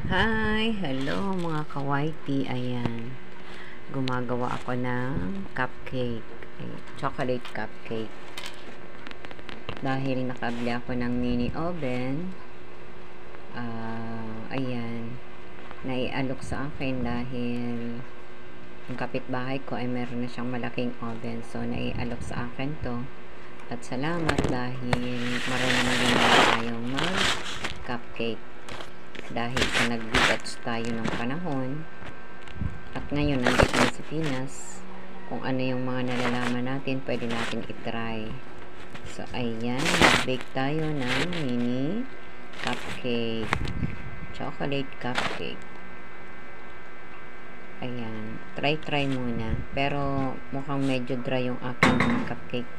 Hi! Hello mga kawaiti. Ayan. Gumagawa ako ng cupcake. Chocolate cupcake. Dahil nakabili ako ng mini oven. Ayan. Naialok sa akin dahil yung kapitbahay ko ay meron na siyang malaking oven. So, naialok sa akin to. At salamat dahil marunong din tayong mag-cupcake. Dahil sa nag-detach tayo ng panahon at ngayon nandito na sa Pinas, kung ano yung mga nalalaman natin pwede natin itry. So ayan, mag-bake tayo ng mini cupcake, chocolate cupcake. Ayan, try muna, pero mukhang medyo dry yung aking cupcake